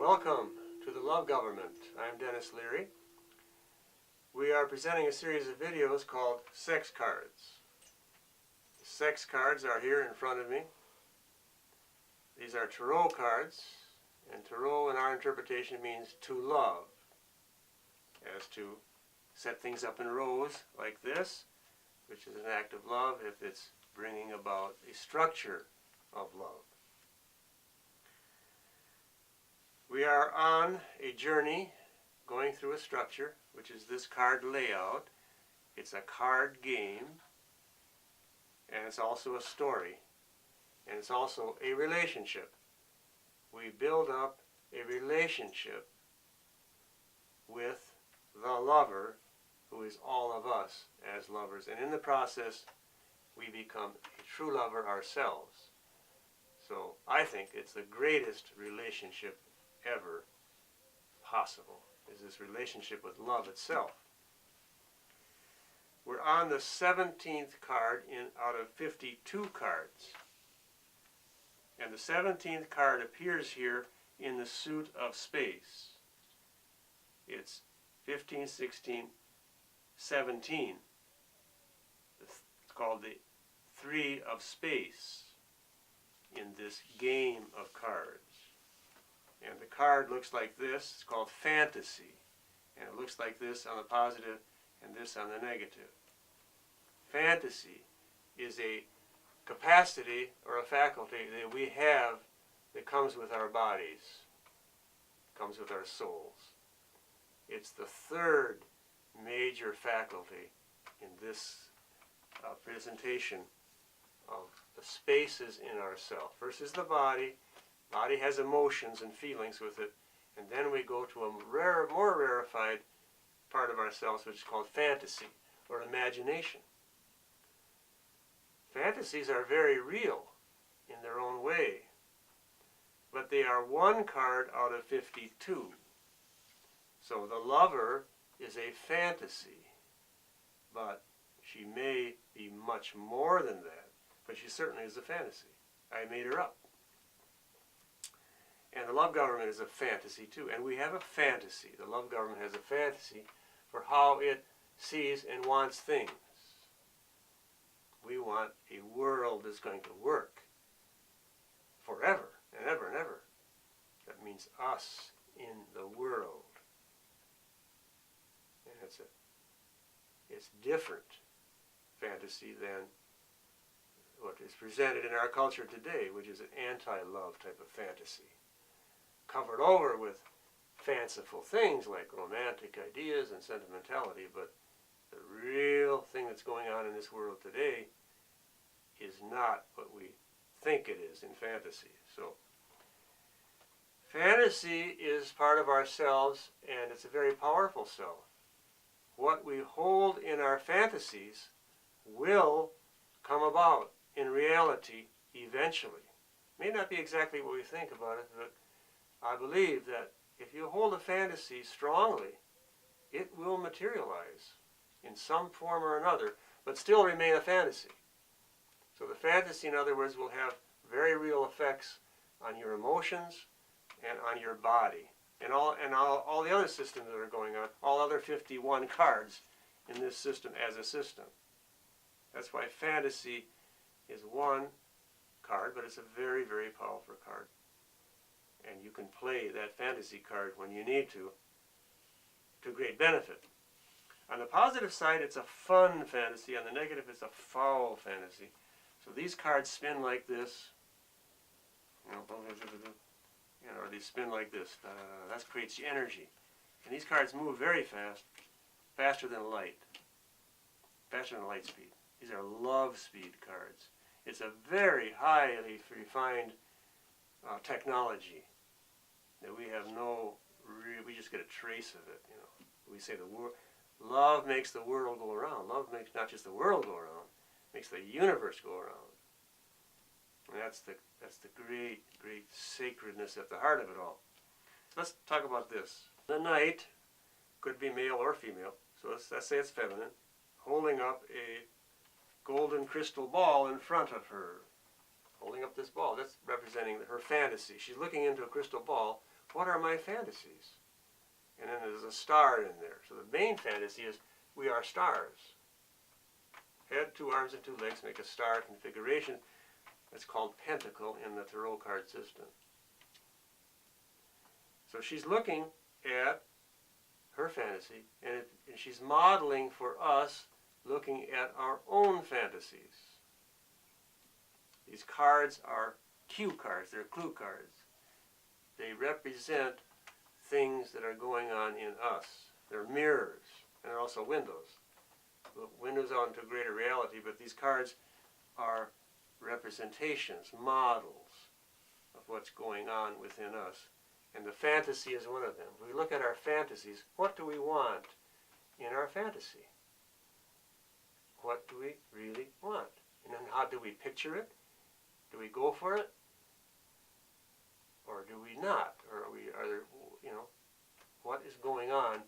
Welcome to the Love Government. I'm Dennis Leary. We are presenting a series of videos called Sex Cards. The sex cards are here in front of me. These are tarot cards, and tarot in our interpretation means to love, as to set things up in rows like this, which is an act of love if it's bringing about a structure of love. We are on a journey going through a structure, which is this card layout. It's a card game, and it's also a story, and it's also a relationship. We build up a relationship with the lover, who is all of us as lovers, and in the process we become a true lover ourselves. So I think it's the greatest relationship ever possible, is this relationship with love itself. We're on the 17th card out of 52 cards. And the 17th card appears here in the suit of space. It's 15, 16, 17. It's called the Three of Space in this game of cards. And the card looks like this. It's called Fantasy. And it looks like this on the positive and this on the negative. Fantasy is a capacity or a faculty that we have that comes with our bodies, comes with our souls. It's the third major faculty in this presentation of the spaces in ourself. First is the body. Body has emotions and feelings with it, and then we go to a more rarefied part of ourselves, which is called fantasy or imagination. Fantasies are very real in their own way, but they are one card out of 52. So the lover is a fantasy, but she may be much more than that, but she certainly is a fantasy. I made her up. And the love government is a fantasy too. And we have a fantasy. The love government has a fantasy for how it sees and wants things. We want a world that's going to work forever and ever and ever. That means us in the world. And it's different fantasy than what is presented in our culture today, which is an anti-love type of fantasy, covered over with fanciful things like romantic ideas and sentimentality, but the real thing that's going on in this world today is not what we think it is in fantasy. So fantasy is part of ourselves, and it's a very powerful self. What we hold in our fantasies will come about in reality eventually. It may not be exactly what we think about it, but I believe that if you hold a fantasy strongly, it will materialize in some form or another, but still remain a fantasy. So the fantasy, in other words, will have very real effects on your emotions and on your body, and all the other systems that are going on, all other 51 cards in this system as a system. That's why fantasy is one card, but it's a very, very powerful card. And you can play that fantasy card when you need to great benefit. On the positive side, it's a fun fantasy. On the negative, it's a foul fantasy. So these cards spin like this, or they spin like this. That creates energy. And these cards move very fast, faster than light speed. These are love speed cards. It's a very highly refined technology that we have we just get a trace of it. We say love makes the world go around. Love makes not just the world go around, makes the universe go around. And that's the great, great sacredness at the heart of it all. So let's talk about this. The knight could be male or female, so let's say it's feminine, holding up a golden crystal ball in front of her. Holding up this ball, that's representing her fantasy. She's looking into a crystal ball what are my fantasies? And then there's a star in there. So the main fantasy is we are stars. Head, 2 arms, and 2 legs make a star configuration. It's called pentacle in the tarot card system. So she's looking at her fantasy, and she's modeling for us looking at our own fantasies. These cards are cue cards. They're clue cards. They represent things that are going on in us. They're mirrors, and they're also windows. Windows out into greater reality, but these cards are representations, models of what's going on within us. And the fantasy is one of them. If we look at our fantasies, what do we want in our fantasy? What do we really want? And then how do we picture it? Do we go for it? Or do we not? Or are there, what is going on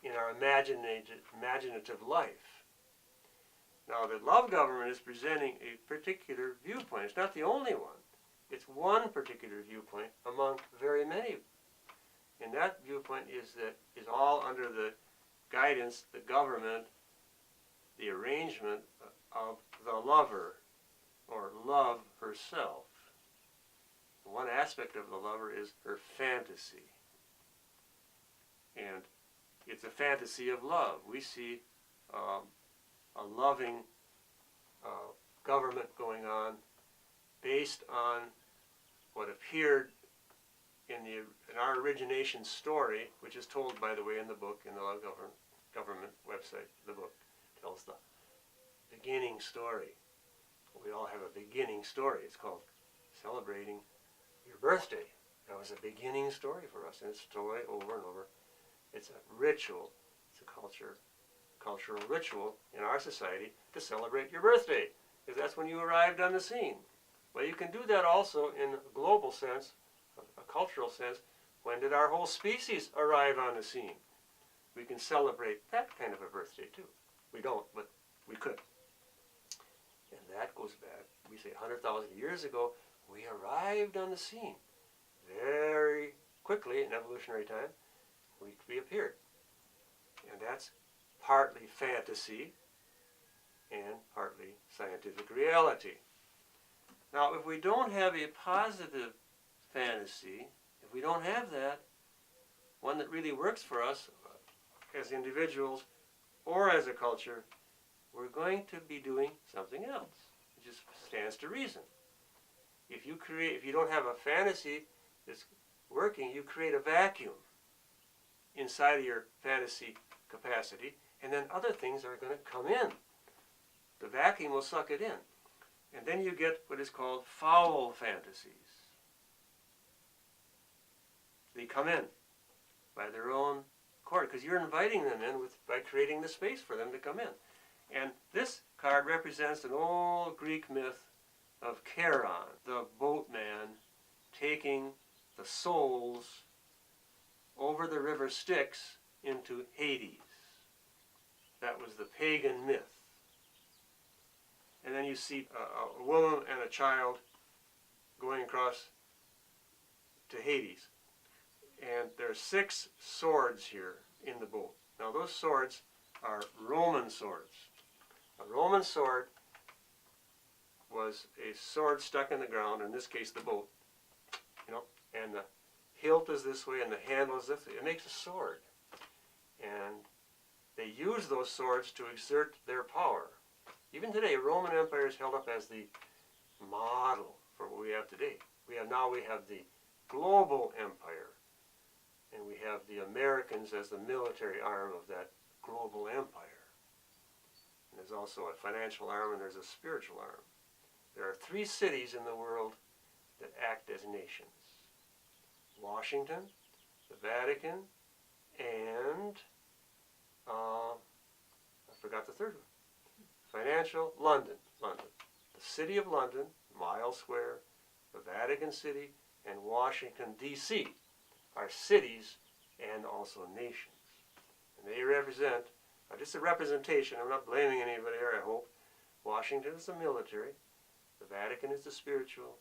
in our imaginative life? Now, the love government is presenting a particular viewpoint. It's not the only one. It's one particular viewpoint among very many. And that viewpoint is all under the guidance, the government, the arrangement of the lover, or love herself. One aspect of the lover is her fantasy. And it's a fantasy of love. We see a loving government going on based on what appeared in our origination story, which is told, by the way, in the book, in the Love Government website. The book tells the beginning story. We all have a beginning story. It's called Celebrating Your Birthday. That was a beginning story for us, and it's told over and over. It's a ritual. It's a cultural ritual in our society to celebrate your birthday, because that's when you arrived on the scene. Well, you can do that also in a global sense, a cultural sense. When did our whole species arrive on the scene? We can celebrate that kind of a birthday too. We don't, but we could. And that goes back, we say 100,000 years ago, we arrived on the scene. Very quickly in evolutionary time, we appeared. And that's partly fantasy and partly scientific reality. Now, if we don't have a positive fantasy, if we don't have that, one that really works for us as individuals or as a culture, we're going to be doing something else. It just stands to reason. If you don't have a fantasy that's working, you create a vacuum inside of your fantasy capacity, and then other things are going to come in. The vacuum will suck it in. And then you get what is called foul fantasies. They come in by their own accord, because you're inviting them in by creating the space for them to come in. And this card represents an old Greek myth of Charon, the boatman, taking the souls over the river Styx into Hades. That was the pagan myth. And then you see a woman and a child going across to Hades. And there are 6 swords here in the boat. Now those swords are Roman swords. A Roman sword was a sword stuck in the ground, in this case the boat, and the hilt is this way and the handle is this way. It makes a sword. And they use those swords to exert their power. Even today, Roman Empire is held up as the model for what we have today. Now we have the global empire, and we have the Americans as the military arm of that global empire. And there's also a financial arm and there's a spiritual arm. There are 3 cities in the world that act as nations: Washington, the Vatican, and I forgot the third one. Financial, London. The city of London, Mile Square, the Vatican City, and Washington, D.C. are cities and also nations. And they represent, just a representation, I'm not blaming anybody here, I hope. Washington is the military, the Vatican is the spiritual,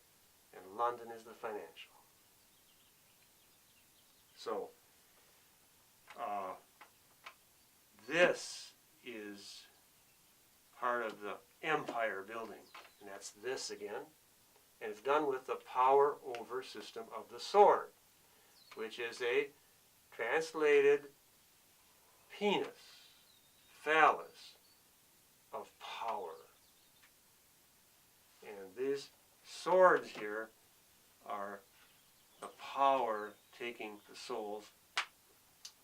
and London is the financial. So this is part of the empire building, and that's this again, and it's done with the power over system of the sword, which is a translated penis, phallus of power. And these swords here are the power taking the souls,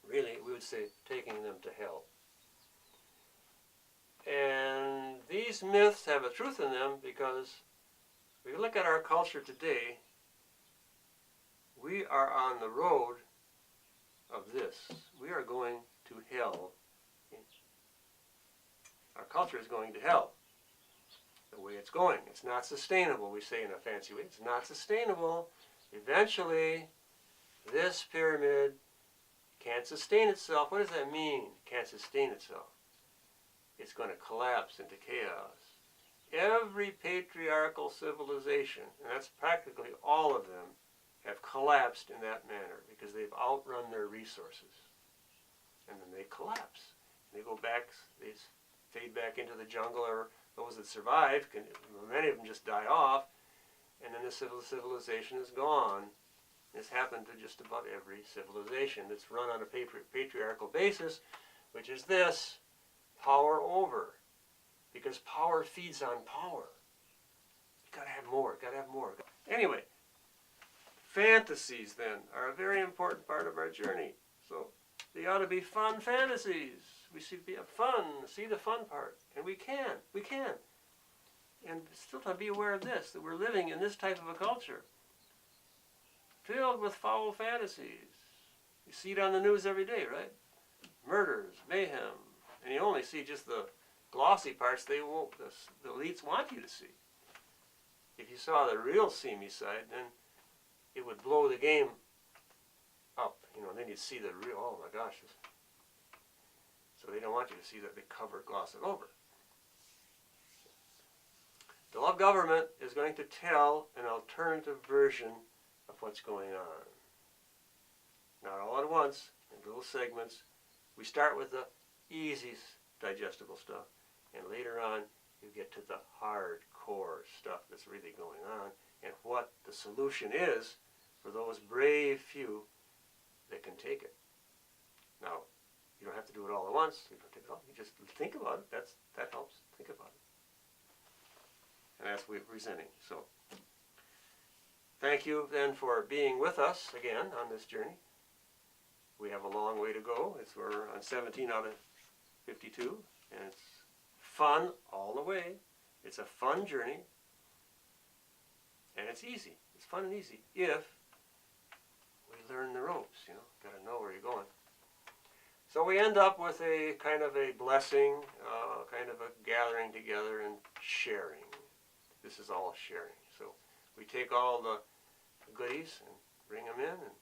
really we would say taking them to hell. And these myths have a truth in them because if we look at our culture today, we are on the road of this. We are going to hell. Our culture is going to hell. The way it's going. It's not sustainable, we say in a fancy way. It's not sustainable. Eventually, this pyramid can't sustain itself. What does that mean? It can't sustain itself. It's going to collapse into chaos. Every patriarchal civilization, and that's practically all of them, have collapsed in that manner because they've outrun their resources. And then they collapse. They go back, they fade back into the jungle, or those that survive, many of them just die off, and then the civilization is gone. This happened to just about every civilization that's run on a patriarchal basis, which is this, power over. Because power feeds on power. You gotta have more, gotta have more. Anyway, fantasies then are a very important part of our journey. So they ought to be fun fantasies. We should be fun, see the fun part. And we can. And still to be aware of this, that we're living in this type of a culture. Filled with foul fantasies. You see it on the news every day, right? Murders, mayhem. And you only see just the glossy parts the elites want you to see. If you saw the real seamy side, then it would blow the game up. And then you'd see the real, oh my gosh. So they don't want you to see that, they gloss it over. The love government is going to tell an alternative version of what's going on. Not all at once, in little segments. We start with the easy digestible stuff, and later on you get to the hardcore stuff that's really going on, and what the solution is for those brave few that can take it. Now, you don't have to do it all at once. You don't take it all. You just think about it. That helps. Think about it. And that's what we're presenting. So, thank you then for being with us again on this journey. We have a long way to go. We're on 17 out of 52, and it's fun all the way. It's a fun journey, and it's easy. It's fun and easy if we learn the ropes. Got to know where you're going. So we end up with a kind of a blessing, kind of a gathering together and sharing. This is all sharing. So we take all the goodies and bring them in and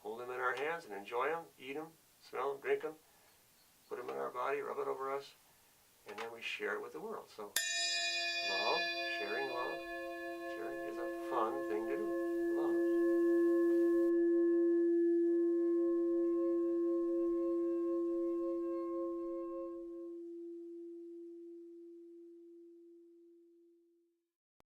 hold them in our hands and enjoy them, eat them, smell them, drink them, put them in our body, rub it over us, and then we share it with the world. So